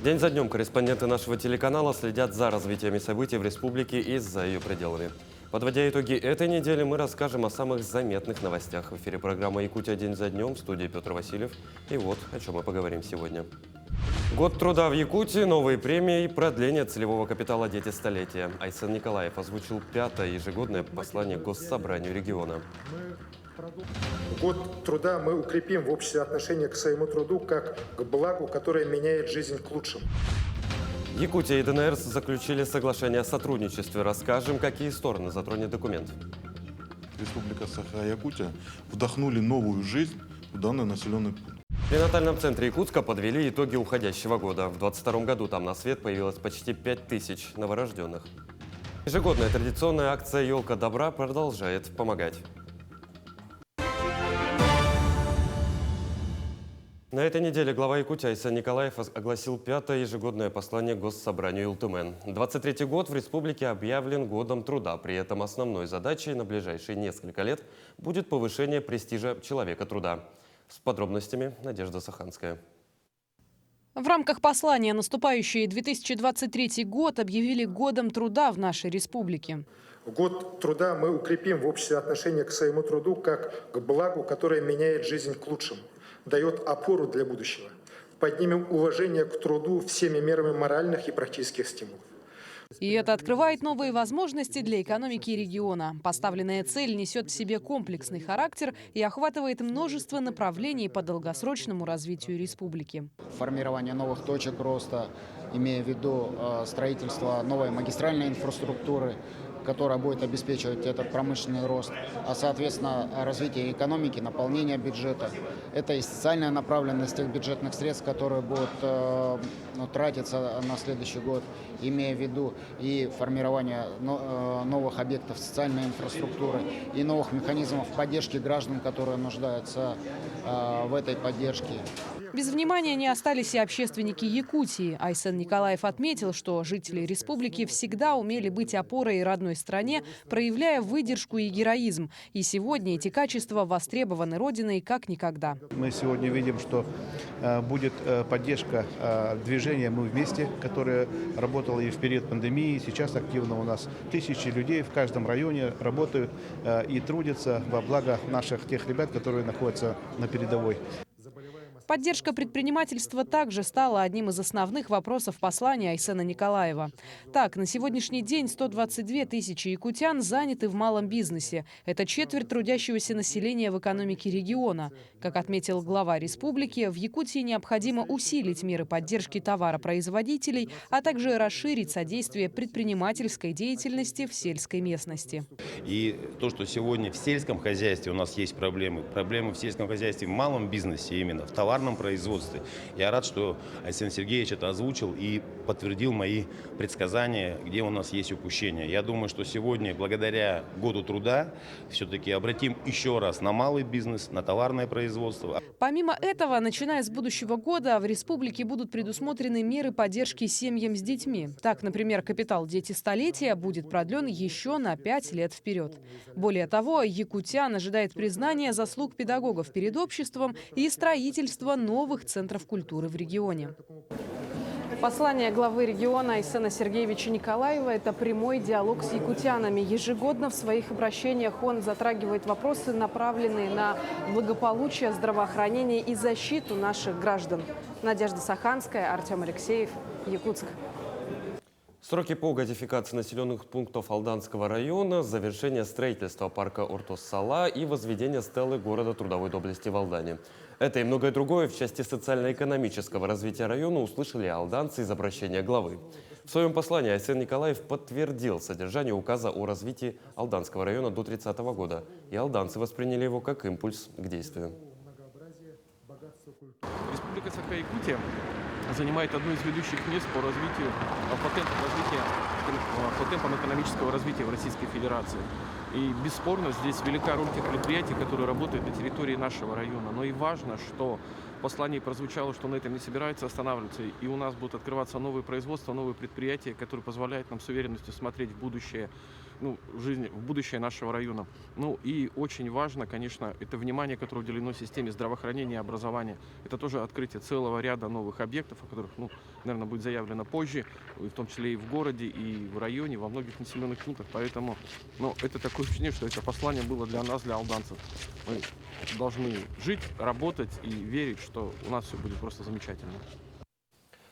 День за днем корреспонденты нашего телеканала следят за развитием событий в республике и за ее пределами. Подводя итоги этой недели, мы расскажем о самых заметных новостях. В эфире программа «Якутия. День за днем», в студии Петр Васильев. И вот о чем мы поговорим сегодня. Год труда в Якутии, новые премии и продление целевого капитала «Дети столетия». Айсен Николаев озвучил 5-е ежегодное послание Госсобранию региона. Год труда мы укрепим в обществе отношение к своему труду как к благу, которое меняет жизнь к лучшему. Якутия и ДНР заключили соглашение о сотрудничестве. Расскажем, какие стороны затронет документ. Республика Саха-Якутия вдохнули новую жизнь в данный населенный пункт. В перинатальном центре Якутска подвели итоги уходящего года. В 2022 году там на свет появилось почти 5000 новорожденных. Ежегодная традиционная акция «Елка добра» продолжает помогать. На этой неделе глава Якутии Айсен Николаев огласил 5-е ежегодное послание Госсобранию Илтумен. 23-й год в республике объявлен годом труда. При этом основной задачей на ближайшие несколько лет будет повышение престижа человека труда. С подробностями Надежда Саханская. В рамках послания наступающий 2023 год объявили годом труда в нашей республике. Год труда мы укрепим в обществе отношение к своему труду как к благу, которое меняет жизнь к лучшему, дает опору для будущего. Поднимем уважение к труду всеми мерами моральных и практических стимулов. И это открывает новые возможности для экономики региона. Поставленная цель несет в себе комплексный характер и охватывает множество направлений по долгосрочному развитию республики. Формирование новых точек роста, имея в виду строительство новой магистральной инфраструктуры, которая будет обеспечивать этот промышленный рост, а соответственно развитие экономики, наполнение бюджета. Это и социальная направленность тех бюджетных средств, которые будут тратиться на следующий год, имея в виду и формирование новых объектов социальной инфраструктуры, и новых механизмов поддержки граждан, которые нуждаются в этой поддержке. Без внимания не остались и общественники Якутии. Айсен Николаев отметил, что жители республики всегда умели быть опорой родной стране, проявляя выдержку и героизм. И сегодня эти качества востребованы Родиной как никогда. Мы сегодня видим, что будет поддержка движения «Мы вместе», которое работало и в период пандемии. Сейчас активно у нас тысячи людей в каждом районе работают и трудятся во благо наших тех ребят, которые находятся на передовой. Поддержка предпринимательства также стала одним из основных вопросов послания Айсена Николаева. Так, на сегодняшний день 122 тысячи якутян заняты в малом бизнесе. Это четверть трудящегося населения в экономике региона. Как отметил глава республики, в Якутии необходимо усилить меры поддержки товаропроизводителей, а также расширить содействие предпринимательской деятельности в сельской местности. И то, что сегодня в сельском хозяйстве у нас есть проблемы в сельском хозяйстве, в малом бизнесе именно, в товарном производстве. Я рад, что Айсен Сергеевич это озвучил и подтвердил мои предсказания, где у нас есть упущения. Я думаю, что сегодня, благодаря году труда, все-таки обратим еще раз на малый бизнес, на товарное производство. Помимо этого, начиная с будущего года, в республике будут предусмотрены меры поддержки семьям с детьми. Так, например, капитал «Дети столетия» будет продлен еще на 5 лет вперед. Более того, якутян ожидает признание заслуг педагогов перед обществом и строительство новых центров культуры в регионе. Послание главы региона Айсена Сергеевича Николаева – это прямой диалог с якутянами. Ежегодно в своих обращениях он затрагивает вопросы, направленные на благополучие, здравоохранение и защиту наших граждан. Надежда Саханская, Артем Алексеев, Якутск. Сроки по газификации населенных пунктов Алданского района, завершение строительства парка Ортос-Сала и возведение стелы города трудовой доблести в Алдане. Это и многое другое в части социально-экономического развития района услышали алданцы из обращения главы. В своем послании Айсен Николаев подтвердил содержание указа о развитии Алданского района до 30 года, и алданцы восприняли его как импульс к действию. Республика Саха-Якутия занимает одно из ведущих мест по развитию, по темпам экономического развития в Российской Федерации. И бесспорно здесь велика роль тех предприятий, которые работают на территории нашего района. Но и важно, что в послании прозвучало, что на этом не собирается останавливаться. И у нас будут открываться новые производства, новые предприятия, которые позволяют нам с уверенностью смотреть в будущее в жизнь, в будущее нашего района. Ну и очень важно, конечно, это внимание, которое уделено системе здравоохранения и образования. Это тоже открытие целого ряда новых объектов, о которых, наверное, будет заявлено позже, в том числе и в городе, и в районе, во многих населенных пунктах. Поэтому, это такое впечатление, что это послание было для нас, для алданцев. Мы должны жить, работать и верить, что у нас все будет просто замечательно.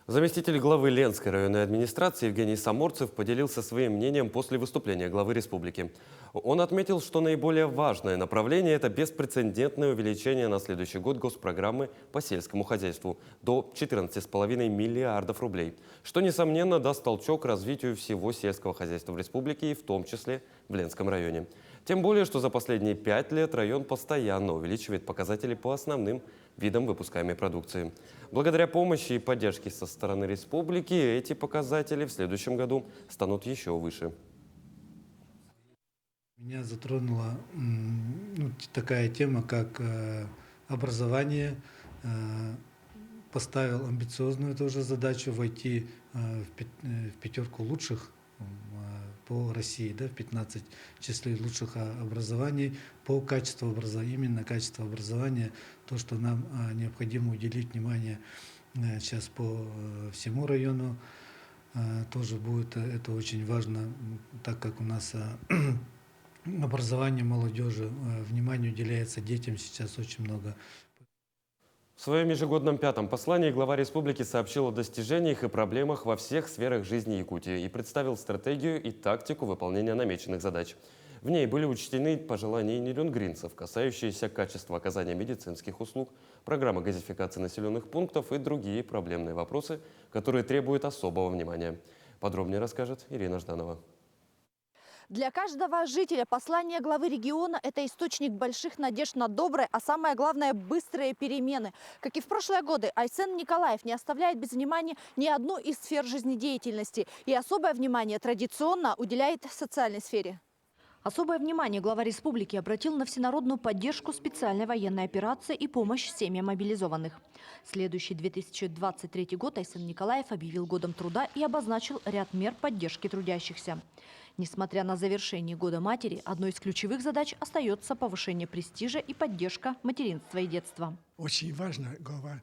Заместитель главы Ленской районной администрации Евгений Саморцев поделился своим мнением после выступления главы республики. Он отметил, что наиболее важное направление – это беспрецедентное увеличение на следующий год госпрограммы по сельскому хозяйству до 14,5 миллиардов рублей, что, несомненно, даст толчок развитию всего сельского хозяйства в республике и в том числе в Ленском районе. Тем более, что за последние 5 лет район постоянно увеличивает показатели по основным видам выпускаемой продукции. Благодаря помощи и поддержке со стороны республики эти показатели в следующем году станут еще выше. Меня затронула такая тема, как образование. Поставил амбициозную тоже задачу войти в пятерку лучших по России, в 15 числе лучших образований по качеству образования. Именно качество образования, то, что нам необходимо уделить внимание сейчас по всему району, тоже будет это очень важно, так как у нас образование молодежи, внимание уделяется детям сейчас очень много. В своем ежегодном 5-м послании глава республики сообщил о достижениях и проблемах во всех сферах жизни Якутии и представил стратегию и тактику выполнения намеченных задач. В ней были учтены пожелания нерюнгринцев, касающиеся качества оказания медицинских услуг, программы газификации населенных пунктов и другие проблемные вопросы, которые требуют особого внимания. Подробнее расскажет Ирина Жданова. Для каждого жителя послание главы региона – это источник больших надежд на добрые, а самое главное – быстрые перемены. Как и в прошлые годы, Айсен Николаев не оставляет без внимания ни одну из сфер жизнедеятельности. И особое внимание традиционно уделяет социальной сфере. Особое внимание глава республики обратил на всенародную поддержку специальной военной операции и помощь семьям мобилизованных. Следующий 2023 год Айсен Николаев объявил годом труда и обозначил ряд мер поддержки трудящихся. Несмотря на завершение Года матери, одной из ключевых задач остается повышение престижа и поддержка материнства и детства. Очень важно, глава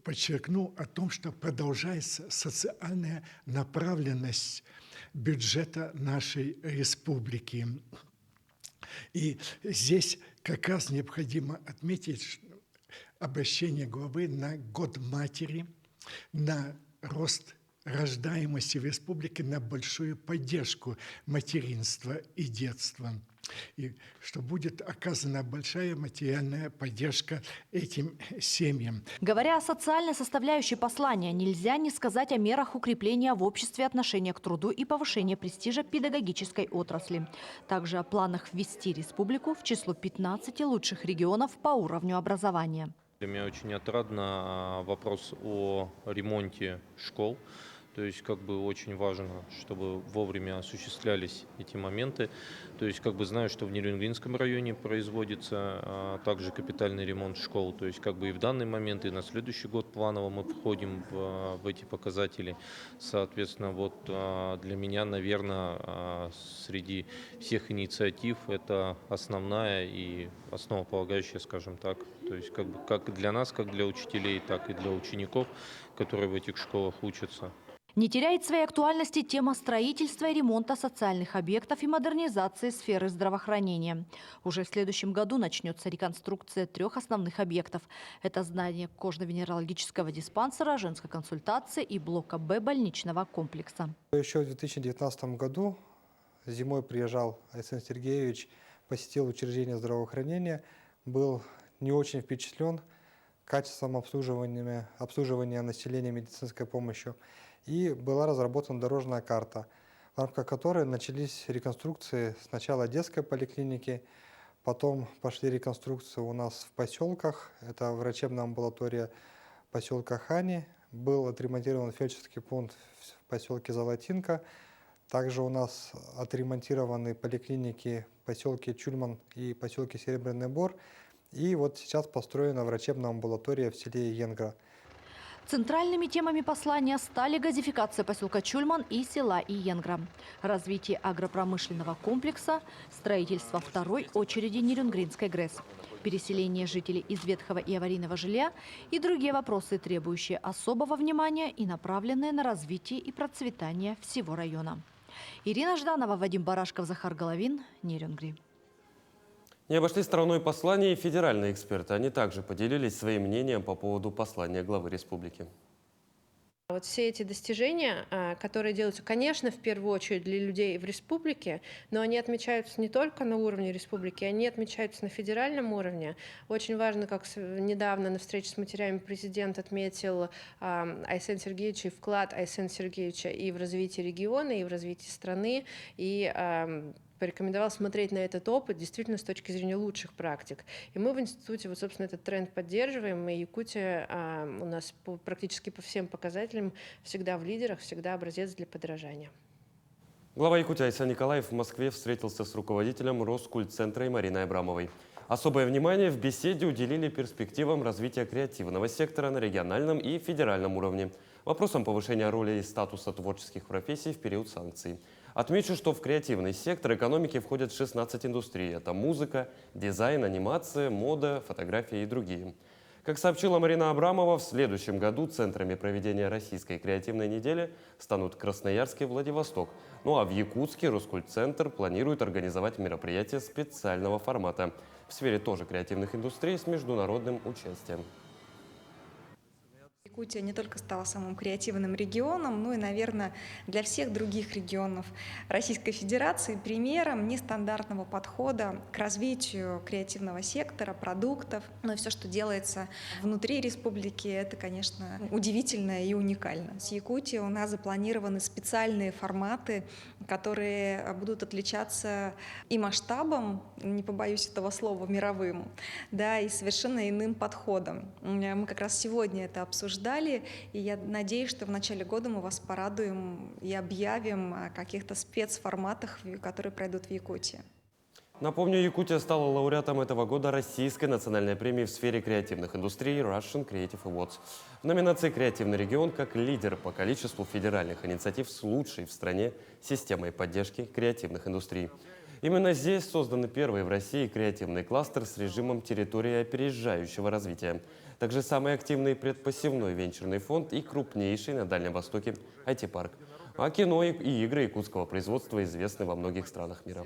подчеркнул о том, что продолжается социальная направленность бюджета нашей республики. И здесь как раз необходимо отметить обращение главы на Год матери, на рост рождаемости в республике, на большую поддержку материнства и детства. И что будет оказана большая материальная поддержка этим семьям. Говоря о социальной составляющей послания, нельзя не сказать о мерах укрепления в обществе отношения к труду и повышения престижа педагогической отрасли. Также о планах ввести республику в число 15 лучших регионов по уровню образования. Для меня очень отрадно вопрос о ремонте школ. То есть очень важно, чтобы вовремя осуществлялись эти моменты. То есть знаю, что в Нерюнгринском районе производится также капитальный ремонт школ. То есть и в данный момент, и на следующий год планово мы входим в эти показатели. Соответственно, для меня, наверное, среди всех инициатив это основная и основополагающая, скажем так. То есть как для нас, как для учителей, так и для учеников, которые в этих школах учатся. Не теряет своей актуальности тема строительства и ремонта социальных объектов и модернизации сферы здравоохранения. Уже в следующем году начнется реконструкция 3 основных объектов. Это здание кожно-венерологического диспансера, женской консультации и блока Б больничного комплекса. Еще в 2019 году зимой приезжал Айсен Сергеевич, посетил учреждение здравоохранения, был не очень впечатлен качеством обслуживания населения медицинской помощью. И была разработана дорожная карта, в рамках которой начались реконструкции сначала детской поликлиники, потом пошли реконструкции у нас в поселках. Это врачебная амбулатория поселка Хани, был отремонтирован фельдшерский пункт в поселке Золотинка. Также у нас отремонтированы поликлиники в поселке Чульман и поселке Серебряный Бор. И сейчас построена врачебная амбулатория в селе Енгра. Центральными темами послания стали газификация поселка Чульман и села Иенгра, развитие агропромышленного комплекса, строительство второй очереди Нерюнгринской ГРЭС, переселение жителей из ветхого и аварийного жилья и другие вопросы, требующие особого внимания и направленные на развитие и процветание всего района. Ирина Жданова, Вадим Барашков, Захар Головин, Нерюнгри. Не обошли стороной послания и федеральные эксперты. Они также поделились своим мнением по поводу послания главы республики. Вот все эти достижения, которые делаются, конечно, в первую очередь для людей в республике, но они отмечаются не только на уровне республики, они отмечаются на федеральном уровне. Очень важно, как недавно на встрече с матерями президент отметил Айсен Сергеевич и вклад Айсена Сергеевича и в развитие региона, и в развитие страны, и порекомендовал смотреть на этот опыт действительно с точки зрения лучших практик. И мы в институте, вот, собственно, этот тренд поддерживаем, и Якутия у нас практически по всем показателям всегда в лидерах, всегда образец для подражания. Глава Якутии Айсен Николаев в Москве встретился с руководителем Роскультцентра Мариной Абрамовой. Особое внимание в беседе уделили перспективам развития креативного сектора на региональном и федеральном уровне, вопросам повышения роли и статуса творческих профессий в период санкций. Отмечу, что в креативный сектор экономики входят 16 индустрий. Это музыка, дизайн, анимация, мода, фотография и другие. Как сообщила Марина Абрамова, в следующем году центрами проведения Российской креативной недели станут Красноярск и Владивосток. Ну а в Якутске Роскультцентр планирует организовать мероприятие специального формата в сфере тоже креативных индустрий с международным участием. Якутия не только стала самым креативным регионом, но и, наверное, для всех других регионов Российской Федерации примером нестандартного подхода к развитию креативного сектора, продуктов. Но и все, что делается внутри республики, это, конечно, удивительно и уникально. С Якутией у нас запланированы специальные форматы, которые будут отличаться и масштабом, не побоюсь этого слова, мировым, да, и совершенно иным подходом. Мы как раз сегодня это обсуждаем. И я надеюсь, что в начале года мы вас порадуем и объявим о каких-то спецформатах, которые пройдут в Якутии. Напомню, Якутия стала лауреатом этого года Российской национальной премии в сфере креативных индустрий Russian Creative Awards. В номинации «Креативный регион» как лидер по количеству федеральных инициатив с лучшей в стране системой поддержки креативных индустрий. Именно здесь созданы первый в России креативный кластер с режимом территории опережающего развития. Также самый активный предпосевной венчурный фонд и крупнейший на Дальнем Востоке IT-парк. А кино и игры якутского производства известны во многих странах мира.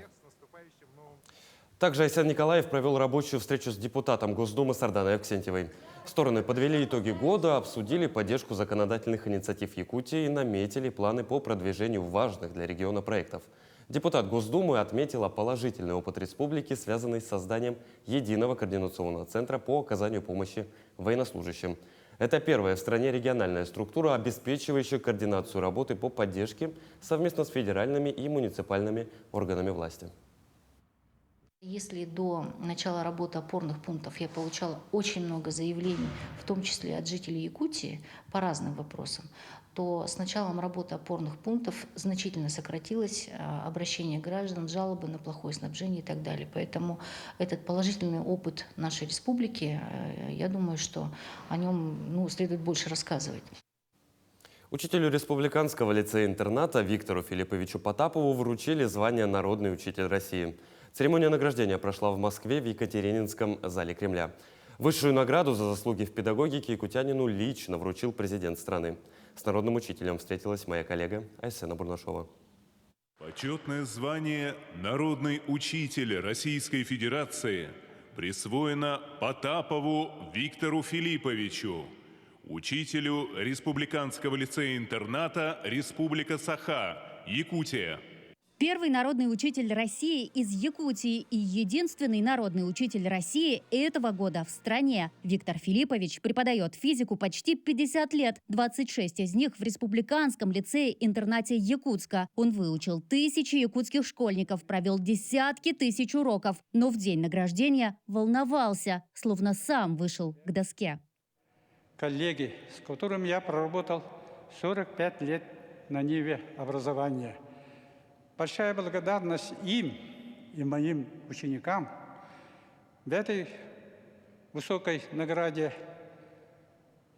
Также Айсен Николаев провел рабочую встречу с депутатом Госдумы Сарданой Аксентьевой. Стороны подвели итоги года, обсудили поддержку законодательных инициатив Якутии и наметили планы по продвижению важных для региона проектов. Депутат Госдумы отметила положительный опыт республики, связанный с созданием единого координационного центра по оказанию помощи военнослужащим. Это первая в стране региональная структура, обеспечивающая координацию работы по поддержке совместно с федеральными и муниципальными органами власти. Если до начала работы опорных пунктов я получала очень много заявлений, в том числе от жителей Якутии, по разным вопросам, то с началом работы опорных пунктов значительно сократилось обращение граждан, жалобы на плохое снабжение и так далее. Поэтому этот положительный опыт нашей республики, я думаю, что о нем следует больше рассказывать. Учителю республиканского лицея-интерната Виктору Филипповичу Потапову вручили звание «Народный учитель России». Церемония награждения прошла в Москве в Екатерининском зале Кремля. Высшую награду за заслуги в педагогике якутянину лично вручил президент страны. С народным учителем встретилась моя коллега Айсена Бурнашова. Почетное звание «Народный учитель Российской Федерации» присвоено Потапову Виктору Филипповичу, учителю республиканского лицея-интерната «Республика Саха», Якутия. Первый народный учитель России из Якутии и единственный народный учитель России этого года в стране. Виктор Филиппович преподает физику почти 50 лет, 26 из них в республиканском лицее-интернате Якутска. Он выучил тысячи якутских школьников, провел десятки тысяч уроков, но в день награждения волновался, словно сам вышел к доске. Коллеги, с которыми я проработал 45 лет на ниве образования. Большая благодарность им и моим ученикам в этой высокой награде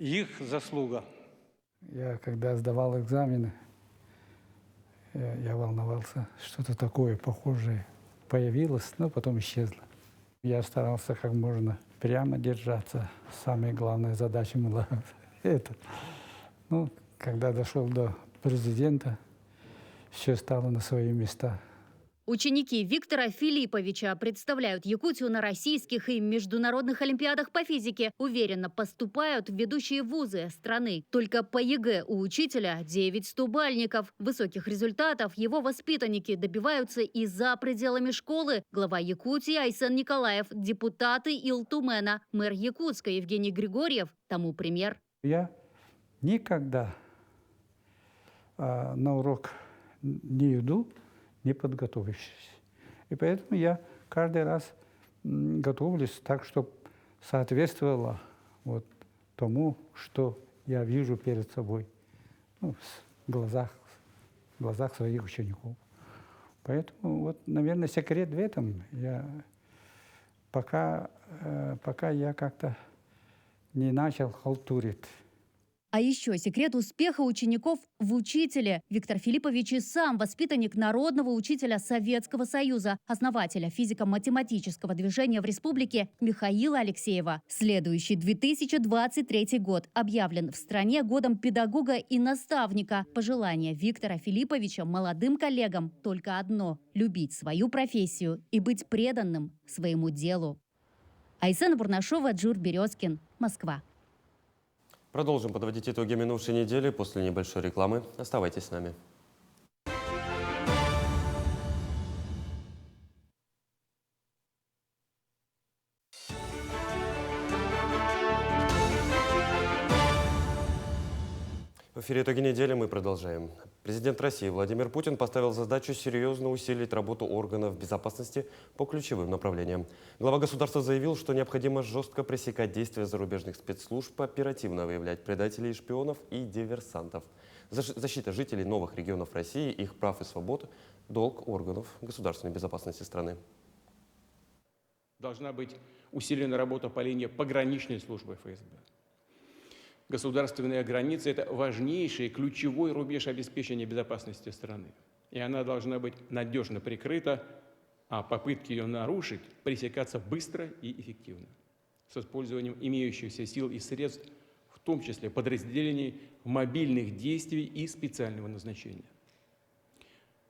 их заслуга. Я когда сдавал экзамены, я волновался, что-то такое похожее появилось, но потом исчезло. Я старался как можно прямо держаться. Самая главная задача была это. Ну, когда дошел до президента, все стало на свои места. Ученики Виктора Филипповича представляют Якутию на российских и международных олимпиадах по физике. Уверенно поступают в ведущие вузы страны. Только по ЕГЭ у учителя 9 стобальников. Высоких результатов его воспитанники добиваются и за пределами школы. Глава Якутии Айсен Николаев, депутаты Илтумена, мэр Якутска Евгений Григорьев тому пример. Я никогда на урок не иду, не подготовившись. И поэтому я каждый раз готовлюсь так, чтобы соответствовало вот тому, что я вижу перед собой, ну, в глазах своих учеников. Поэтому, вот, наверное, секрет в этом. Пока я как-то не начал халтурить. А еще секрет успеха учеников в учителе. Виктор Филиппович и сам воспитанник народного учителя Советского Союза, основателя физико-математического движения в республике Михаила Алексеева. Следующий 2023 год объявлен в стране годом педагога и наставника. Пожелание Виктора Филипповича молодым коллегам только одно – любить свою профессию и быть преданным своему делу. Айсена Бурнашова, Джур Березкин, Москва. Продолжим подводить итоги минувшей недели после небольшой рекламы. Оставайтесь с нами. В эфире «Итоги недели» мы продолжаем. Президент России Владимир Путин поставил задачу серьезно усилить работу органов безопасности по ключевым направлениям. Глава государства заявил, что необходимо жестко пресекать действия зарубежных спецслужб, оперативно выявлять предателей, шпионов и диверсантов. Защита жителей новых регионов России, их прав и свобод – долг органов государственной безопасности страны. Должна быть усилена работа по линии пограничной службы ФСБ. Государственная граница – это важнейший ключевой рубеж обеспечения безопасности страны. И она должна быть надежно прикрыта, а попытки ее нарушить пресекаться быстро и эффективно, с использованием имеющихся сил и средств, в том числе подразделений мобильных действий и специального назначения.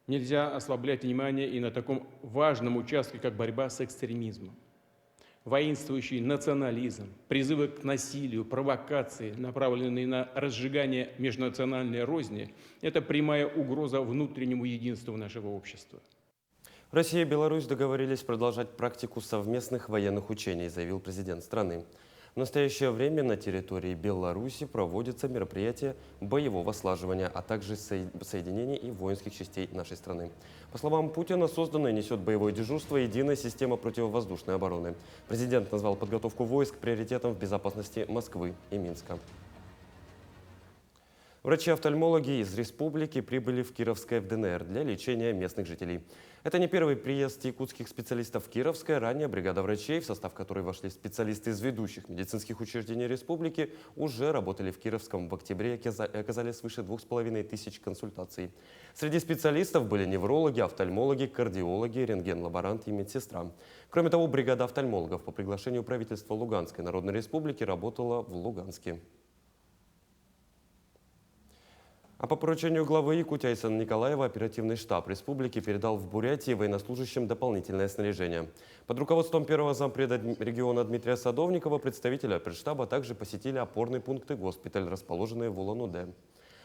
Нельзя ослаблять внимание и на таком важном участке, как борьба с экстремизмом. Воинствующий национализм, призывы к насилию, провокации, направленные на разжигание межнациональной розни – это прямая угроза внутреннему единству нашего общества. Россия и Беларусь договорились продолжать практику совместных военных учений, заявил президент страны. В настоящее время на территории Беларуси проводятся мероприятия боевого слаживания, а также соединений и воинских частей нашей страны. По словам Путина, создана и несет боевое дежурство единая система противовоздушной обороны. Президент назвал подготовку войск приоритетом в безопасности Москвы и Минска. Врачи-офтальмологи из республики прибыли в Кировское в ДНР для лечения местных жителей. Это не первый приезд якутских специалистов в Кировское. Ранее бригада врачей, в состав которой вошли специалисты из ведущих медицинских учреждений республики, уже работали в Кировском. В октябре оказали свыше 2500 консультаций. Среди специалистов были неврологи, офтальмологи, кардиологи, рентген-лаборант и медсестра. Кроме того, бригада офтальмологов по приглашению правительства Луганской Народной Республики работала в Луганске. А по поручению главы Якутии Айсена Николаева оперативный штаб республики передал в Бурятии военнослужащим дополнительное снаряжение. Под руководством первого зампреда региона Дмитрия Садовникова представители оперштаба также посетили опорные пункты госпиталь, расположенные в Улан-Удэ.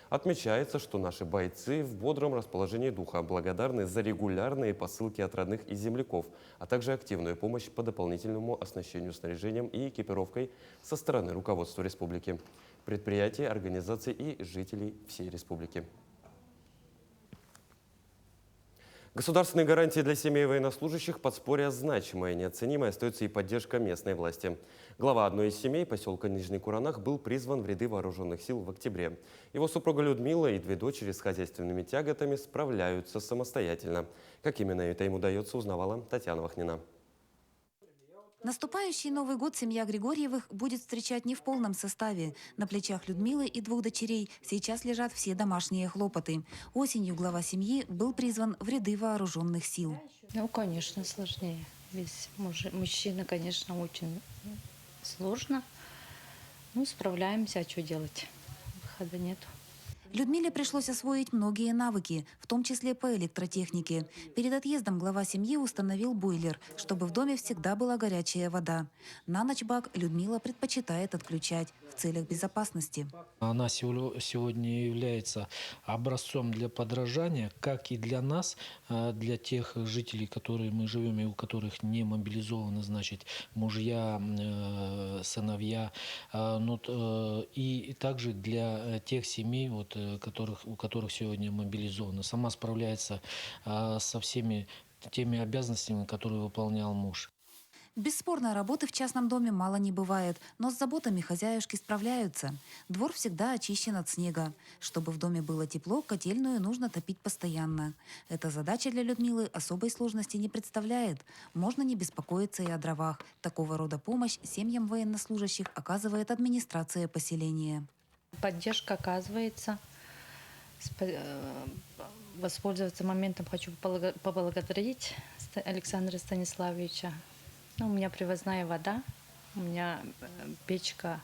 Отмечается, что наши бойцы в бодром расположении духа, благодарны за регулярные посылки от родных и земляков, а также активную помощь по дополнительному оснащению снаряжением и экипировкой со стороны руководства республики, предприятий, организаций и жителей всей республики. Государственные гарантии для семей военнослужащих подспорье значимое, неоценимое остается и поддержка местной власти. Глава одной из семей поселка Нижний Куранах был призван в ряды вооруженных сил в октябре. Его супруга Людмила и 2 дочери с хозяйственными тяготами справляются самостоятельно. Как именно это им удается, узнавала Татьяна Вахнина. Наступающий Новый год семья Григорьевых будет встречать не в полном составе. На плечах Людмилы и двух дочерей сейчас лежат все домашние хлопоты. Осенью глава семьи был призван в ряды вооруженных сил. Ну, конечно, сложнее. Без мужчина, конечно, очень сложно. Ну, справляемся, а что делать? Выхода нету. Людмиле пришлось освоить многие навыки, в том числе по электротехнике. Перед отъездом глава семьи установил бойлер, чтобы в доме всегда была горячая вода. На ночь бак Людмила предпочитает отключать в целях безопасности. Она сегодня является образцом для подражания, как и для нас, для тех жителей, которые мы живем и у которых не мобилизованы, значит, мужья, сыновья, и также для тех семей, у которых сегодня мобилизованы. Сама справляется со всеми теми обязанностями, которые выполнял муж. Бесспорно, работы в частном доме мало не бывает, но с заботами хозяюшки справляются. Двор всегда очищен от снега. Чтобы в доме было тепло, котельную нужно топить постоянно. Эта задача для Людмилы особой сложности не представляет. Можно не беспокоиться и о дровах. Такого рода помощь семьям военнослужащих оказывает администрация поселения. Поддержка оказывается. Воспользоваться моментом хочу поблагодарить Александра Станиславовича. У меня привозная вода, у меня печка,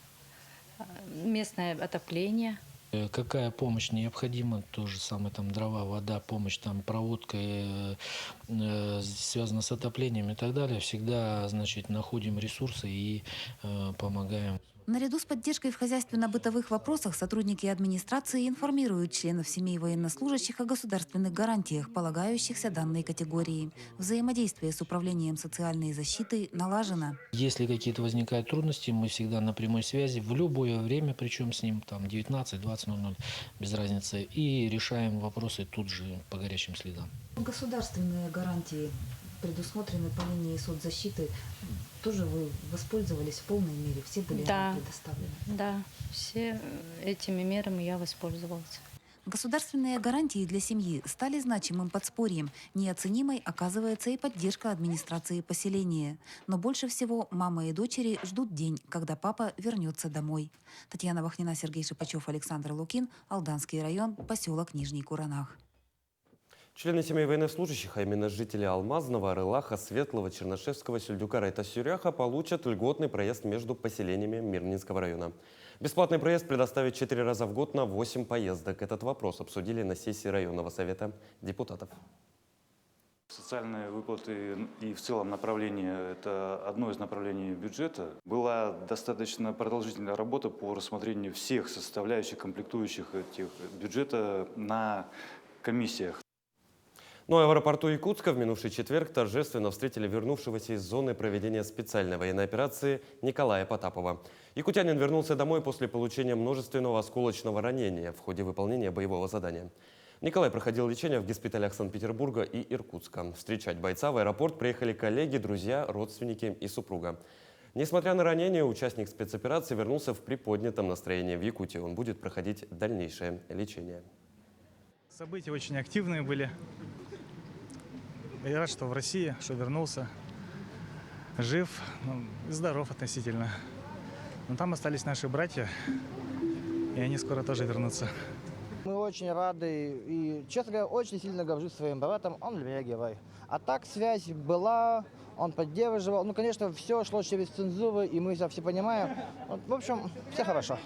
местное отопление. Какая помощь необходима, то же самое, там дрова, вода, помощь, там проводка, связана с отоплением и так далее, всегда, значит, находим ресурсы и помогаем. Наряду с поддержкой в хозяйственно-бытовых вопросах сотрудники администрации информируют членов семей военнослужащих о государственных гарантиях, полагающихся данной категории. Взаимодействие с управлением социальной защиты налажено. Если какие-то возникают трудности, мы всегда на прямой связи, в любое время, причем с ним, там 19-20:00, без разницы, и решаем вопросы тут же по горячим следам. Государственные гарантии предусмотрены по линии соцзащиты. Тоже вы воспользовались в полной мере? Все были предоставлены? Да, все этими мерами я воспользовалась. Государственные гарантии для семьи стали значимым подспорьем. Неоценимой оказывается и поддержка администрации поселения. Но больше всего мама и дочери ждут день, когда папа вернется домой. Татьяна Вахнина, Сергей Шипачев, Александр Лукин, Алданский район, поселок Нижний Куранах. Члены семей военнослужащих, а именно жители Алмазного, Рылаха, Светлого, Чернышевского, Сельдюкара и Тасюряха, получат льготный проезд между поселениями Мирнинского района. Бесплатный проезд предоставят 4 раза в год на 8 поездок. Этот вопрос обсудили на сессии районного совета депутатов. Социальные выплаты и в целом направление – это одно из направлений бюджета. Была достаточно продолжительная работа по рассмотрению всех составляющих, комплектующих этих бюджета на комиссиях. Ну а в аэропорту Якутска в минувший четверг торжественно встретили вернувшегося из зоны проведения специальной военной операции Николая Потапова. Якутянин вернулся домой после получения множественного осколочного ранения в ходе выполнения боевого задания. Николай проходил лечение в госпиталях Санкт-Петербурга и Иркутска. Встречать бойца в аэропорт приехали коллеги, друзья, родственники и супруга. Несмотря на ранение, участник спецоперации вернулся в приподнятом настроении в Якутии. Он будет проходить дальнейшее лечение. События очень активные были. Я рад, что в России, что вернулся, жив, и здоров относительно. Но там остались наши братья, и они скоро тоже вернутся. Мы очень рады и, честно говоря, очень сильно горжусь своим братом, он для меня герой. А так связь была, он поддерживал. Ну, конечно, все шло через цензуру, и мы все понимаем. Вот, в общем, все хорошо.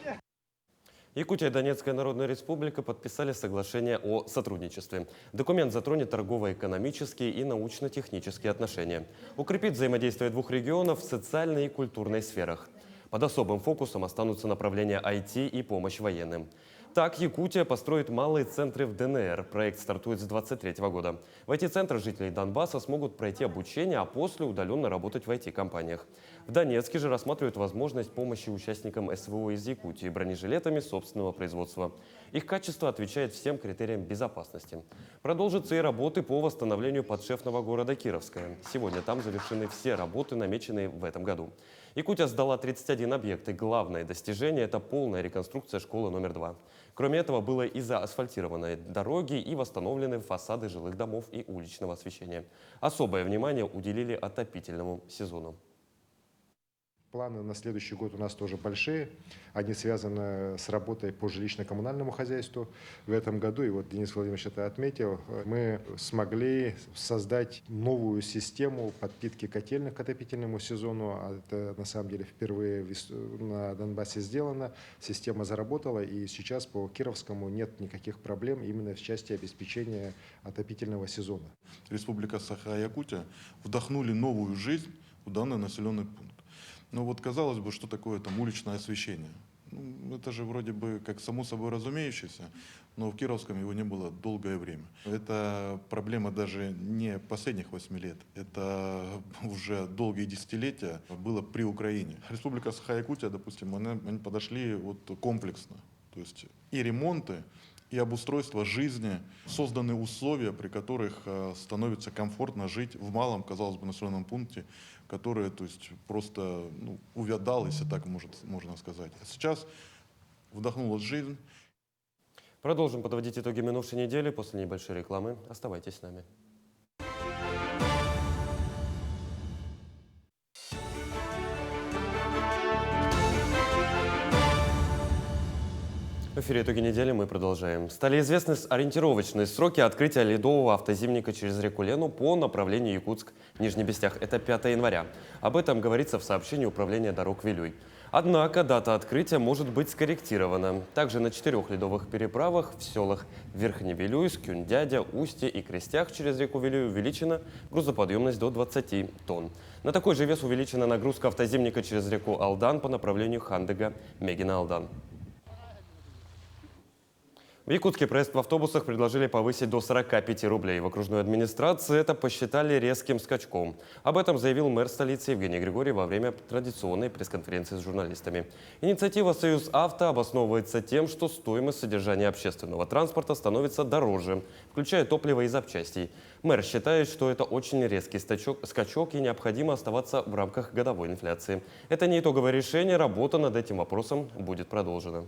Якутия и Донецкая Народная Республика подписали соглашение о сотрудничестве. Документ затронет торгово-экономические и научно-технические отношения. Укрепит взаимодействие двух регионов в социальной и культурной сферах. Под особым фокусом останутся направления IT и помощь военным. Так, Якутия построит малые центры в ДНР. Проект стартует с 2023 года. В IT-центрах жители Донбасса смогут пройти обучение, а после удаленно работать в IT-компаниях. В Донецке же рассматривают возможность помощи участникам СВО из Якутии бронежилетами собственного производства. Их качество отвечает всем критериям безопасности. Продолжатся и работы по восстановлению подшефного города Кировское. Сегодня там завершены все работы, намеченные в этом году. Якутия сдала 31 объект, и главное достижение – это полная реконструкция школы номер 2. Кроме этого, было и заасфальтированы дороги, и восстановлены фасады жилых домов и уличного освещения. Особое внимание уделили отопительному сезону. Планы на следующий год у нас тоже большие. Они связаны с работой по жилищно-коммунальному хозяйству. В этом году, и вот Денис Владимирович это отметил, мы смогли создать новую систему подпитки котельных к отопительному сезону. Это на самом деле впервые на Донбассе сделано. Система заработала, и сейчас по Кировскому нет никаких проблем именно в части обеспечения отопительного сезона. Республика Саха-Якутия вдохнули новую жизнь в данный населенный пункт. Ну вот казалось бы, что такое там уличное освещение? Ну, это же вроде бы как само собой разумеющееся, но в Кировском его не было долгое время. Это проблема даже не последних 8 лет, это уже долгие десятилетия было при Украине. Республика Саха-Якутия, допустим, они подошли вот комплексно, то есть и ремонты, и обустройство жизни, созданы условия, при которых становится комфортно жить в малом, казалось бы, населенном пункте, которое, то есть, просто увядал, если так можно сказать. А сейчас вдохнулась жизнь. Продолжим подводить итоги минувшей недели после небольшой рекламы. Оставайтесь с нами. В эфире «Итоги недели» мы продолжаем. Стали известны ориентировочные сроки открытия ледового автозимника через реку Лену по направлению Якутск-Нижний Бестях. Это 5 января. Об этом говорится в сообщении Управления дорог Вилюй. Однако дата открытия может быть скорректирована. Также на 4 ледовых переправах в селах Верхневилюйск, Кюндядя, Устье и Крестях через реку Вилюй увеличена грузоподъемность до 20 тонн. На такой же вес увеличена нагрузка автозимника через реку Алдан по направлению Хандыга-Мегина-Алдан. В Якутске проезд в автобусах предложили повысить до 45 рублей. В окружной администрации это посчитали резким скачком. Об этом заявил мэр столицы Евгений Григорьев во время традиционной пресс-конференции с журналистами. Инициатива «Союз Авто» обосновывается тем, что стоимость содержания общественного транспорта становится дороже, включая топливо и запчастей. Мэр считает, что это очень резкий скачок и необходимо оставаться в рамках годовой инфляции. Это не итоговое решение, работа над этим вопросом будет продолжена.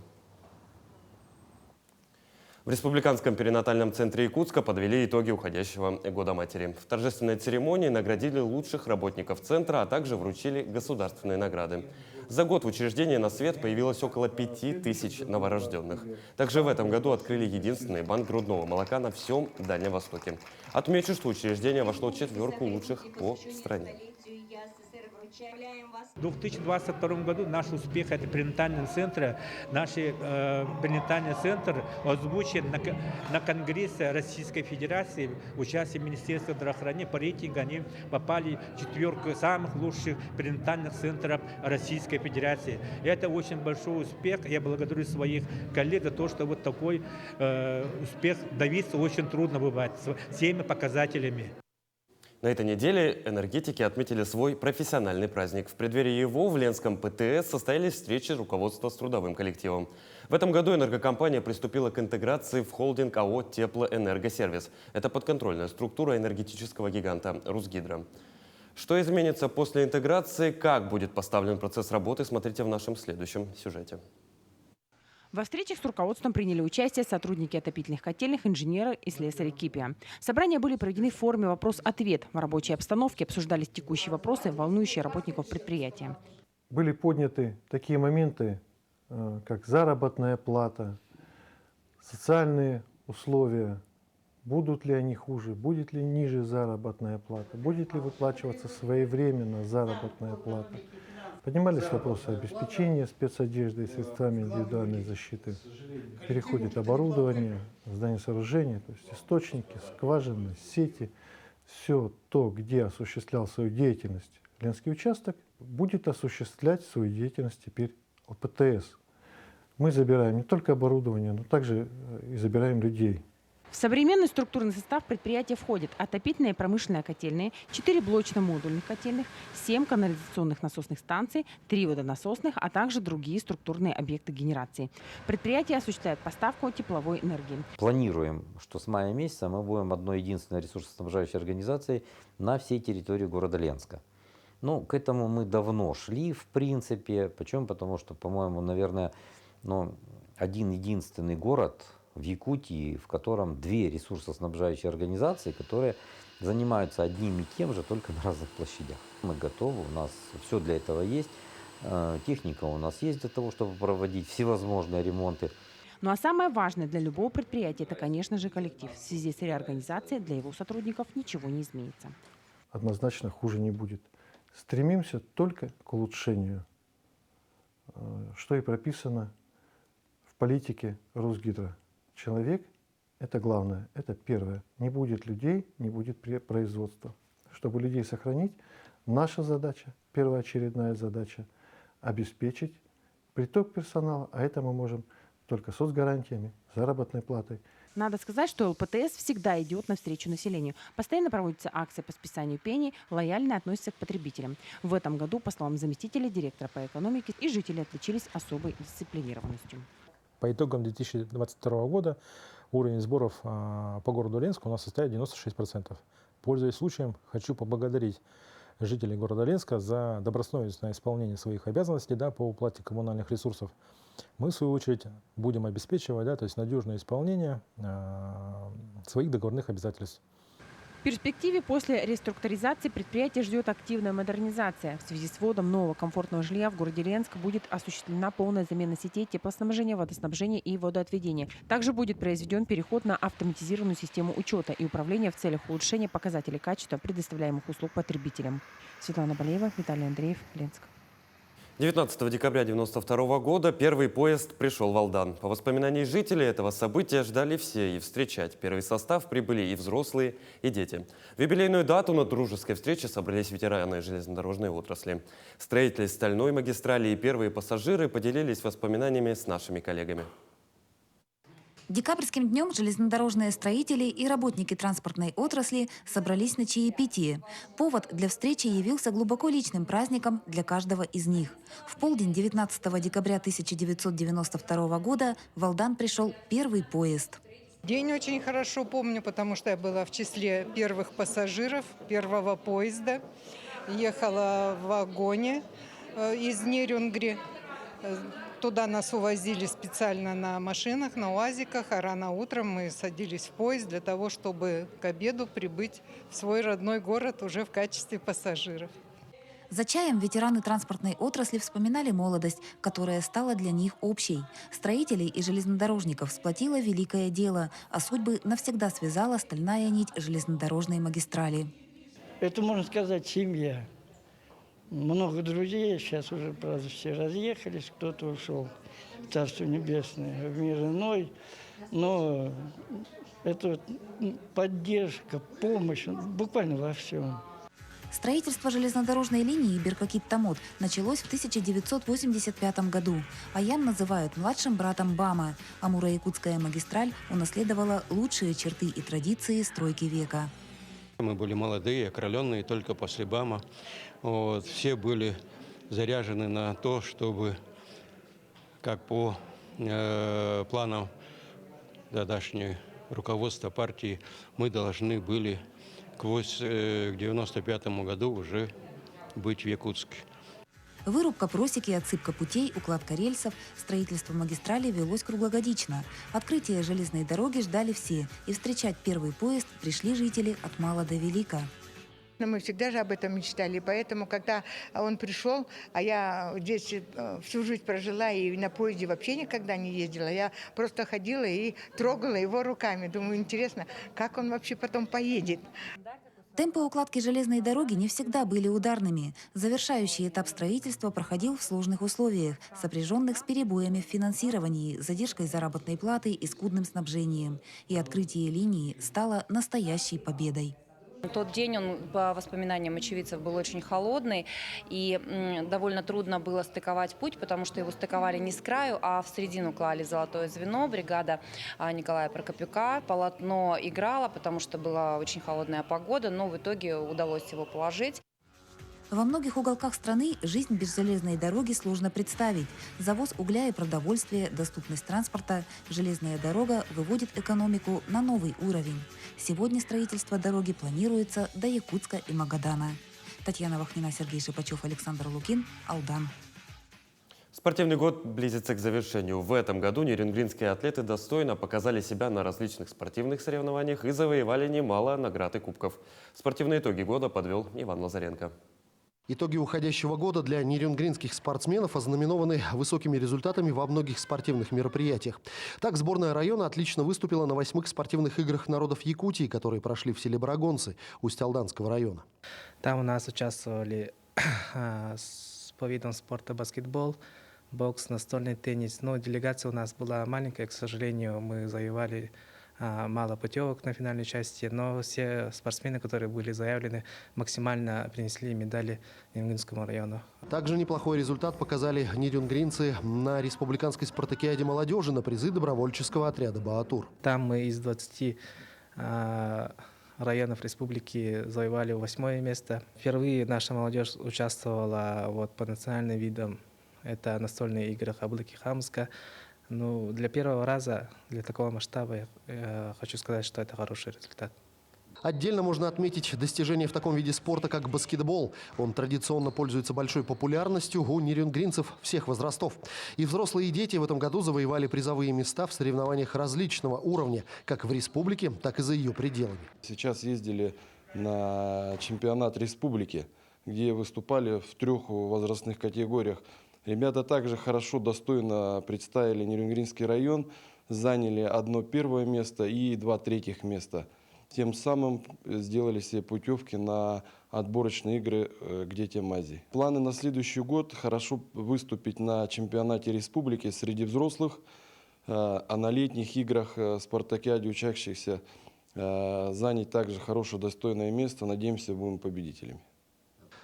В Республиканском перинатальном центре Якутска подвели итоги уходящего года матери. В торжественной церемонии наградили лучших работников центра, а также вручили государственные награды. За год в учреждении на свет появилось около 5000 новорожденных. Также в этом году открыли единственный банк грудного молока на всем Дальнем Востоке. Отмечу, что учреждение вошло в 4 лучших по стране. В 2022 году наш успех это перинатального центра. Наш перинатальный центр озвучен на Конгрессе Российской Федерации. Участие Министерства здравоохранения по рейтингу они попали в 4 самых лучших перинатальных центров Российской Федерации. И это очень большой успех. Я благодарю своих коллег за то, что вот такой успех добиться очень трудно бывает с всеми показателями. На этой неделе энергетики отметили свой профессиональный праздник. В преддверии его в Ленском ПТС состоялись встречи руководства с трудовым коллективом. В этом году энергокомпания приступила к интеграции в холдинг АО «Теплоэнергосервис». Это подконтрольная структура энергетического гиганта «Русгидро». Что изменится после интеграции, как будет поставлен процесс работы, смотрите в нашем следующем сюжете. Во встречах с руководством приняли участие сотрудники отопительных котельных, инженеры и слесари КИПИ. Собрания были проведены в форме вопрос-ответ. В рабочей обстановке обсуждались текущие вопросы, волнующие работников предприятия. Были подняты такие моменты, как заработная плата, социальные условия. Будут ли они хуже, будет ли ниже заработная плата, будет ли выплачиваться своевременно заработная плата. Поднимались вопросы обеспечения спецодеждой и средствами индивидуальной защиты. Переходит оборудование, здание сооружения, то есть источники, скважины, сети. Все то, где осуществлял свою деятельность Ленский участок, будет осуществлять свою деятельность теперь ЛПТС. Мы забираем не только оборудование, но также и забираем людей. В современный структурный состав предприятия входят отопительные и промышленные котельные, 4 блочно-модульных котельных, 7 канализационных насосных станций, 3 водонасосных, а также другие структурные объекты генерации. Предприятие осуществляет поставку тепловой энергии. Планируем, что с мая месяца мы будем одной единственной ресурсоснабжающей организацией на всей территории города Ленска. Ну, к этому мы давно шли, в принципе. Почему? Потому что, по-моему, наверное, один единственный город в Якутии, в котором 2 ресурсоснабжающие организации, которые занимаются одним и тем же, только на разных площадях. Мы готовы, у нас все для этого есть. Техника у нас есть для того, чтобы проводить всевозможные ремонты. Ну а самое важное для любого предприятия – это, конечно же, коллектив. В связи с реорганизацией для его сотрудников ничего не изменится. Однозначно хуже не будет. Стремимся только к улучшению, что и прописано в политике Русгидро. Человек – это главное, это первое. Не будет людей, не будет производства. Чтобы людей сохранить, наша задача, первоочередная задача – обеспечить приток персонала, а это мы можем только соцгарантиями, заработной платой. Надо сказать, что ЛПТС всегда идет навстречу населению. Постоянно проводятся акции по списанию пений, лояльно относятся к потребителям. В этом году, по словам заместителя директора по экономике, и жители отличились особой дисциплинированностью. По итогам 2022 года уровень сборов по городу Ленску у нас составит 96%. Пользуясь случаем, хочу поблагодарить жителей города Ленска за добросовестное исполнение своих обязанностей по уплате коммунальных ресурсов. Мы, в свою очередь, будем обеспечивать то есть надежное исполнение своих договорных обязательств. В перспективе после реструктуризации предприятие ждет активная модернизация. В связи с вводом нового комфортного жилья в городе Ленск будет осуществлена полная замена сетей теплоснабжения, водоснабжения и водоотведения. Также будет произведен переход на автоматизированную систему учета и управления в целях улучшения показателей качества предоставляемых услуг потребителям. Светлана Балеева, Виталий Андреев, Ленск. 19 декабря 1992 года первый поезд пришел в Алдан. По воспоминаниям жителей этого события ждали все, и встречать первый состав прибыли и взрослые, и дети. В юбилейную дату на дружеской встрече собрались ветераны железнодорожной отрасли. Строители стальной магистрали и первые пассажиры поделились воспоминаниями с нашими коллегами. Декабрьским днем железнодорожные строители и работники транспортной отрасли собрались на чаепитие. Повод для встречи явился глубоко личным праздником для каждого из них. В полдень 19 декабря 1992 года в Алдан пришел первый поезд. День очень хорошо помню, потому что я была в числе первых пассажиров первого поезда. Ехала в вагоне из Нерюнгри. Туда нас увозили специально на машинах, на УАЗиках, а рано утром мы садились в поезд для того, чтобы к обеду прибыть в свой родной город уже в качестве пассажиров. За чаем ветераны транспортной отрасли вспоминали молодость, которая стала для них общей. Строителей и железнодорожников сплотило великое дело, а судьбы навсегда связала стальная нить железнодорожной магистрали. Это, можно сказать, семья. Много друзей, сейчас уже, правда, все разъехались, кто-то ушел в Царство Небесное, в мир иной. Но это поддержка, помощь, буквально во всем. Строительство железнодорожной линии Беркокит-Томот началось в 1985 году. Аян называют младшим братом БАМа. Амуро-Якутская магистраль унаследовала лучшие черты и традиции стройки века. Мы были молодые, окрыленные только после БАМа. Все были заряжены на то, чтобы, как по планам тогдашнего руководства партии, мы должны были к 1995 году уже быть в Якутске. Вырубка просеки, отсыпка путей, укладка рельсов, строительство магистрали велось круглогодично. Открытие железной дороги ждали все, и встречать первый поезд пришли жители от мала до велика. Мы всегда же об этом мечтали, поэтому, когда он пришел, а я здесь всю жизнь прожила и на поезде вообще никогда не ездила, я просто ходила и трогала его руками. Думаю, интересно, как он вообще потом поедет. Темпы укладки железной дороги не всегда были ударными. Завершающий этап строительства проходил в сложных условиях, сопряженных с перебоями в финансировании, задержкой заработной платы и скудным снабжением. И открытие линии стало настоящей победой. Тот день, он, по воспоминаниям очевидцев, был очень холодный, и довольно трудно было стыковать путь, потому что его стыковали не с краю, а в середину клали золотое звено, бригада Николая Прокопюка. Полотно играло, потому что была очень холодная погода, но в итоге удалось его положить. Во многих уголках страны жизнь без железной дороги сложно представить. Завоз угля и продовольствия, доступность транспорта, железная дорога выводит экономику на новый уровень. Сегодня строительство дороги планируется до Якутска и Магадана. Татьяна Вахнина, Сергей Шипачев, Александр Лукин, Алдан. Спортивный год близится к завершению. В этом году нерюнгринские атлеты достойно показали себя на различных спортивных соревнованиях и завоевали немало наград и кубков. Спортивные итоги года подвел Иван Лазаренко. Итоги уходящего года для нерюнгринских спортсменов ознаменованы высокими результатами во многих спортивных мероприятиях. Так, сборная района отлично выступила на 8-х спортивных играх народов Якутии, которые прошли в селе Барагонцы Усть-Алданского района. Там у нас участвовали по видам спорта баскетбол, бокс, настольный теннис. Но делегация у нас была маленькая, к сожалению, мы завоевали мало путевок на финальной части, но все спортсмены, которые были заявлены, максимально принесли медали Нерюнгринскому району. Также неплохой результат показали нерюнгринцы на республиканской спартакиаде молодежи на призы добровольческого отряда «Баатур». Там мы из 20 районов республики завоевали 8-е место. Впервые наша молодежь участвовала по национальным видам. Это настольные игры Хаблыки Хамска. Ну, для первого раза, для такого масштаба, я хочу сказать, что это хороший результат. Отдельно можно отметить достижения в таком виде спорта, как баскетбол. Он традиционно пользуется большой популярностью у нерюнгринцев всех возрастов. И взрослые, и дети в этом году завоевали призовые места в соревнованиях различного уровня, как в республике, так и за ее пределами. Сейчас ездили на чемпионат республики, где выступали в 3 возрастных категориях. Ребята также хорошо, достойно представили Нерюнгринский район, заняли 1 первое место и 2 третьих места. Тем самым сделали себе путевки на отборочные игры к детям Азии. Планы на следующий год – хорошо выступить на чемпионате республики среди взрослых, а на летних играх спартакиаде учащихся занять также хорошее, достойное место. Надеемся, будем победителями.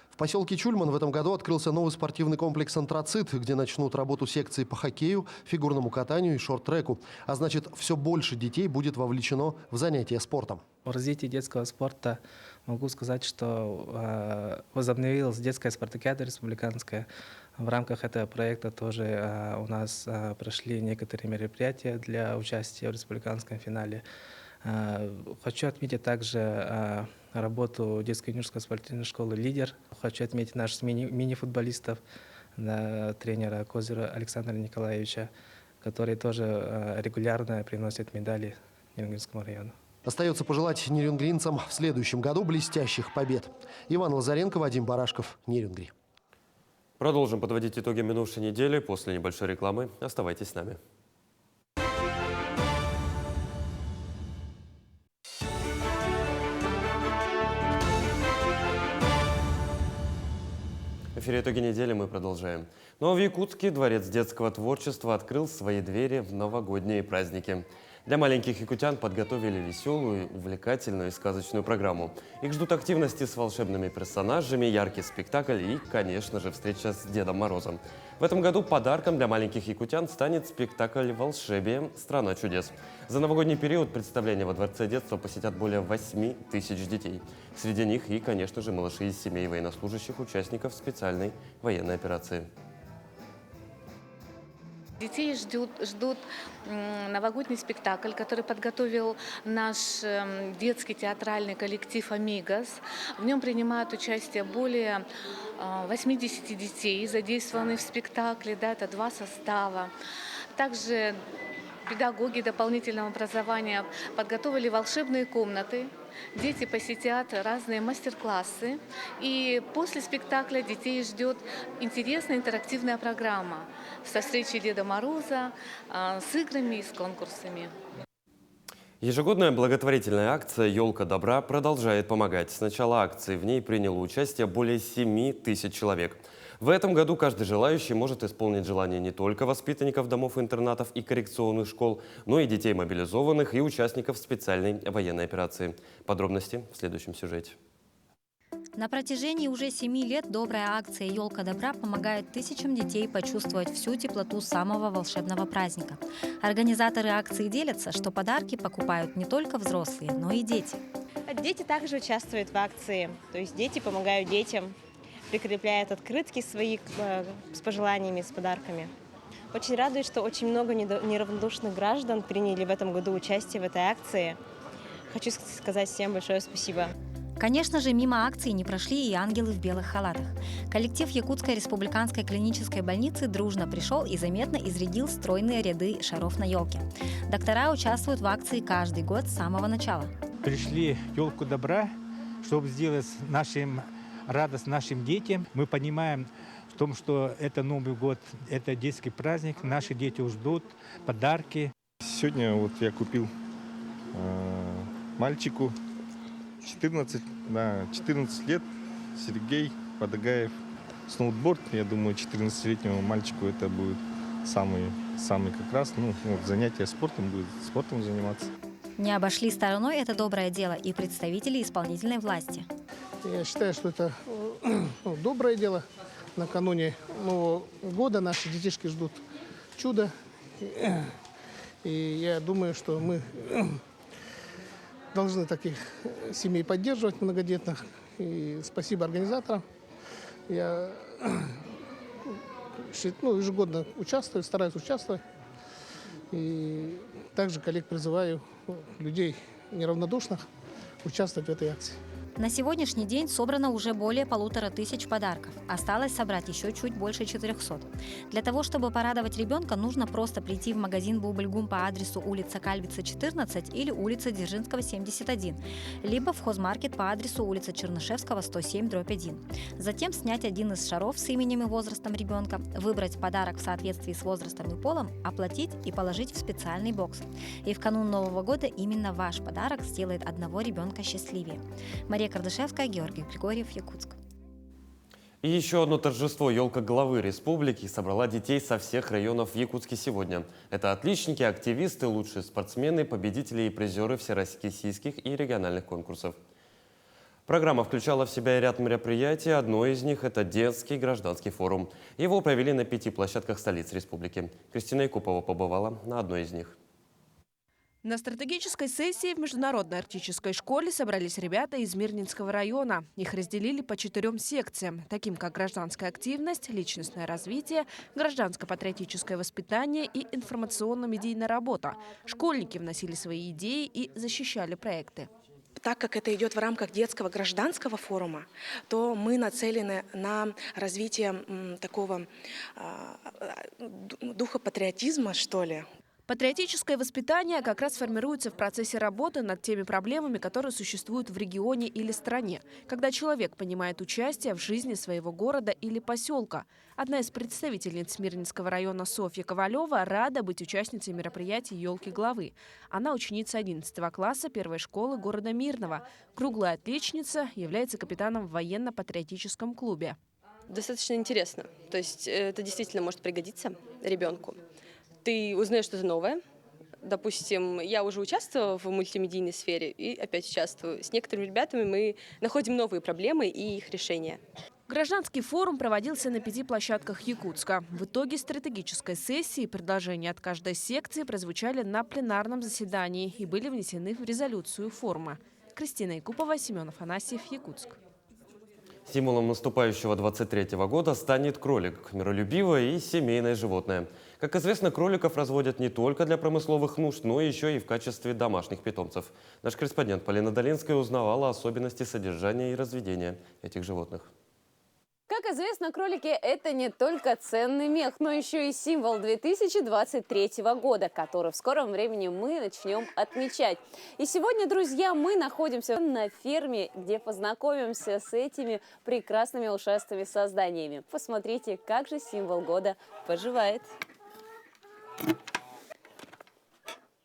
В поселке Чульман в этом году открылся новый спортивный комплекс «Антрацит», где начнут работу секции по хоккею, фигурному катанию и шорт-треку. А значит, все больше детей будет вовлечено в занятия спортом. В развитии детского спорта могу сказать, что возобновилась детская спартакиада республиканская. В рамках этого проекта тоже у нас прошли некоторые мероприятия для участия в республиканском финале. Хочу отметить также работу детской юношеской спортивной школы «Лидер». Хочу отметить наших мини-футболистов, тренера Козыра Александра Николаевича, которые тоже регулярно приносят медали Нерюнгринскому району. Остается пожелать нерюнгринцам в следующем году блестящих побед. Иван Лазаренко, Вадим Барашков, Нерюнгри. Продолжим подводить итоги минувшей недели после небольшой рекламы. Оставайтесь с нами. В эфире «Итоги недели» мы продолжаем. Ну а в Якутске Дворец детского творчества открыл свои двери в новогодние праздники. Для маленьких якутян подготовили веселую, увлекательную и сказочную программу. Их ждут активности с волшебными персонажами, яркий спектакль и, конечно же, встреча с Дедом Морозом. В этом году подарком для маленьких якутян станет спектакль «Волшебие. Страна чудес». За новогодний период представления во Дворце детства посетят более 8 тысяч детей. Среди них и, конечно же, малыши из семей военнослужащих, участников специальной военной операции. Детей ждут новогодний спектакль, который подготовил наш детский театральный коллектив «Амигос». В нем принимают участие более 80 детей, задействованных в спектакле. Да, это 2 состава. Также педагоги дополнительного образования подготовили волшебные комнаты. Дети посетят разные мастер-классы. И после спектакля детей ждет интересная интерактивная программа со встречей Деда Мороза, с играми и с конкурсами. Ежегодная благотворительная акция «Елка добра» продолжает помогать. С начала акции в ней приняло участие более 7 тысяч человек. В этом году каждый желающий может исполнить желание не только воспитанников домов-интернатов и коррекционных школ, но и детей мобилизованных и участников специальной военной операции. Подробности в следующем сюжете. На протяжении уже 7 лет добрая акция «Елка добра» помогает тысячам детей почувствовать всю теплоту самого волшебного праздника. Организаторы акции делятся, что подарки покупают не только взрослые, но и дети. Дети также участвуют в акции, то есть дети помогают детям, прикрепляют открытки свои с пожеланиями, с подарками. Очень радует, что очень много неравнодушных граждан приняли в этом году участие в этой акции. Хочу сказать всем большое спасибо. Конечно же, мимо акции не прошли и ангелы в белых халатах. Коллектив Якутской республиканской клинической больницы дружно пришел и заметно изрядил стройные ряды шаров на елке. Доктора участвуют в акции каждый год с самого начала. Пришли «Елку добра», чтобы сделать нашим радость нашим детям. Мы понимаем в том, что это Новый год, это детский праздник, наши дети ждут подарки. Сегодня вот я купил мальчику 14 лет, Сергей Подагаев, сноуборд. Я думаю, 14-летнему мальчику это будет самый как раз, занятие спортом, будет спортом заниматься. Не обошли стороной это доброе дело и представители исполнительной власти. Я считаю, что это доброе дело. Накануне Нового года наши детишки ждут чуда. И я думаю, что мы должны таких семей поддерживать, многодетных. И спасибо организаторам. Я ежегодно участвую, стараюсь участвовать. И также коллег призываю людей неравнодушных участвовать в этой акции. На сегодняшний день собрано уже более 1500 подарков. Осталось собрать еще чуть больше 400. Для того, чтобы порадовать ребенка, нужно просто прийти в магазин «Бубльгум» по адресу улица Кальвица, 14 или улица Дзержинского, 71, либо в хозмаркет по адресу улица Чернышевского, 107/1. Затем снять один из шаров с именем и возрастом ребенка, выбрать подарок в соответствии с возрастом и полом, оплатить и положить в специальный бокс. И в канун Нового года именно ваш подарок сделает одного ребенка счастливее. Мария Кардашевская, Георгий Григорьев, Якутск. И еще одно торжество «Елка главы республики» собрала детей со всех районов в Якутске сегодня. Это отличники, активисты, лучшие спортсмены, победители и призеры всероссийских и региональных конкурсов. Программа включала в себя ряд мероприятий. Одно из них – это детский гражданский форум. Его провели на 5 площадках столиц республики. Кристина Якупова побывала на одной из них. На стратегической сессии в Международной арктической школе собрались ребята из Мирнинского района. Их разделили по 4 секциям, таким как гражданская активность, личностное развитие, гражданско-патриотическое воспитание и информационно-медийная работа. Школьники вносили свои идеи и защищали проекты. Так как это идет в рамках детского гражданского форума, то мы нацелены на развитие такого духа патриотизма, что ли. Патриотическое воспитание как раз формируется в процессе работы над теми проблемами, которые существуют в регионе или стране, когда человек понимает участие в жизни своего города или поселка. Одна из представительниц Мирнинского района Софья Ковалева рада быть участницей мероприятия «Елки главы». Она ученица 11 класса первой школы города Мирного. Круглая отличница, является капитаном в военно-патриотическом клубе. Достаточно интересно. То есть это действительно может пригодиться ребенку. Ты узнаешь что-то новое. Допустим, я уже участвовала в мультимедийной сфере и опять участвую. С некоторыми ребятами мы находим новые проблемы и их решения. Гражданский форум проводился на 5 площадках Якутска. В итоге стратегической сессии предложения от каждой секции прозвучали на пленарном заседании и были внесены в резолюцию форума. Кристина Якупова, Семен Афанасьев, Якутск. Символом наступающего 23-го года станет кролик – миролюбивое и семейное животное. Как известно, кроликов разводят не только для промысловых нужд, но еще и в качестве домашних питомцев. Наш корреспондент Полина Долинская узнавала особенности содержания и разведения этих животных. Как известно, кролики – это не только ценный мех, но еще и символ 2023 года, который в скором времени мы начнем отмечать. И сегодня, друзья, мы находимся на ферме, где познакомимся с этими прекрасными ушастыми созданиями. Посмотрите, как же символ года поживает.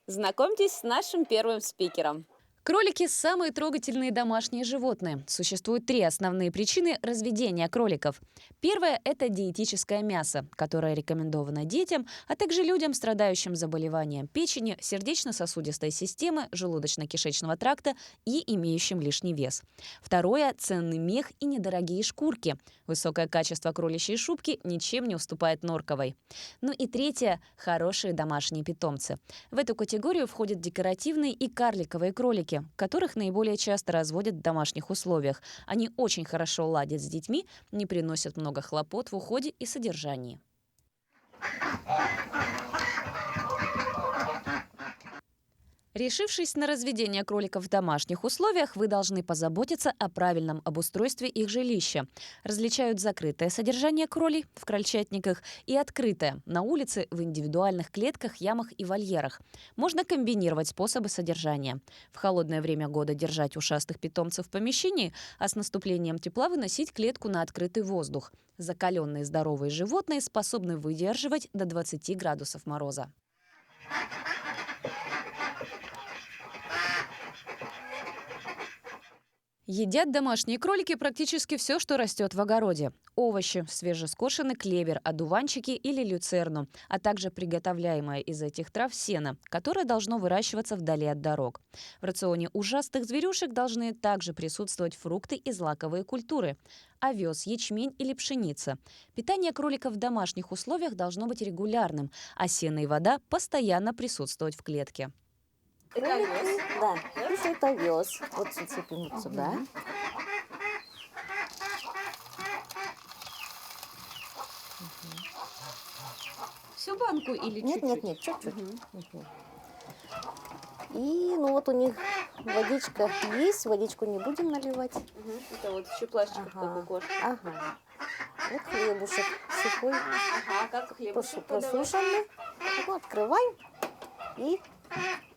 Знакомьтесь с нашим первым спикером. Кролики – самые трогательные домашние животные. Существует 3 основные причины разведения кроликов. Первая – это диетическое мясо, которое рекомендовано детям, а также людям, страдающим заболеванием печени, сердечно-сосудистой системы, желудочно-кишечного тракта и имеющим лишний вес. Второе – ценный мех и недорогие шкурки. Высокое качество кроличьей шубки ничем не уступает норковой. Ну и третье – хорошие домашние питомцы. В эту категорию входят декоративные и карликовые кролики, которых наиболее часто разводят в домашних условиях. Они очень хорошо ладят с детьми, не приносят много хлопот в уходе и содержании. Решившись на разведение кроликов в домашних условиях, вы должны позаботиться о правильном обустройстве их жилища. Различают закрытое содержание кролей в крольчатниках и открытое на улице в индивидуальных клетках, ямах и вольерах. Можно комбинировать способы содержания. В холодное время года держать ушастых питомцев в помещении, а с наступлением тепла выносить клетку на открытый воздух. Закаленные здоровые животные способны выдерживать до 20 градусов мороза. Едят домашние кролики практически все, что растет в огороде. Овощи, свежескошенный клевер, одуванчики или люцерну, а также приготовляемое из этих трав сено, которое должно выращиваться вдали от дорог. В рационе ужастых зверюшек должны также присутствовать фрукты и злаковые культуры – овес, ячмень или пшеница. Питание кроликов в домашних условиях должно быть регулярным, а сено и вода постоянно присутствовать в клетке. Это овес? Да, это овес. Вот зацепим вот сюда. Всю банку или чуть-чуть? Нет, чуть-чуть. И ну вот у них водичка есть, водичку не будем наливать. Это вот еще пластик такой кожи. Ага. Вот хлебушек сухой. Ага, как хлебушек просушенный. Его открываем и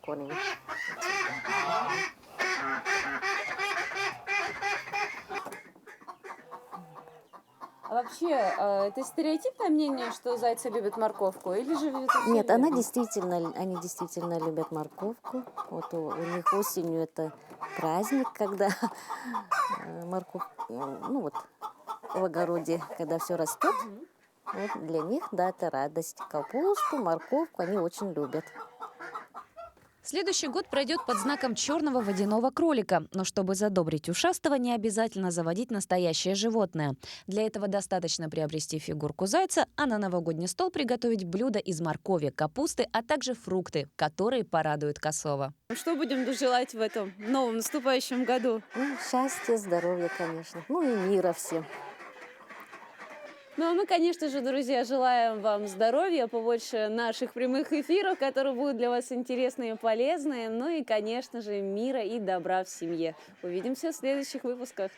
кормим. А вообще, это стереотипное мнение, что зайцы любят морковку, или же это Нет, они действительно любят морковку. Вот у них осенью это праздник, когда морковь, ну вот в огороде, когда все растет. Вот для них, да, это радость. Капусту, морковку они очень любят. Следующий год пройдет под знаком черного водяного кролика. Но чтобы задобрить ушастого, не обязательно заводить настоящее животное. Для этого достаточно приобрести фигурку зайца, а на новогодний стол приготовить блюдо из моркови, капусты, а также фрукты, которые порадуют косого. Что будем желать в этом новом наступающем году? Счастья, здоровья, конечно. Ну и мира всем. Ну, а мы, конечно же, друзья, желаем вам здоровья, побольше наших прямых эфиров, которые будут для вас интересны и полезны. Ну и, конечно же, мира и добра в семье. Увидимся в следующих выпусках.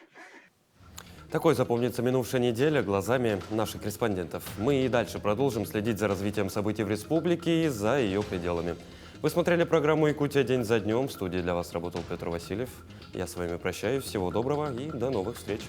Такой запомнится минувшая неделя глазами наших корреспондентов. Мы и дальше продолжим следить за развитием событий в республике и за ее пределами. Вы смотрели программу «Якутия. День за днем». В студии для вас работал Петр Васильев. Я с вами прощаюсь. Всего доброго и до новых встреч.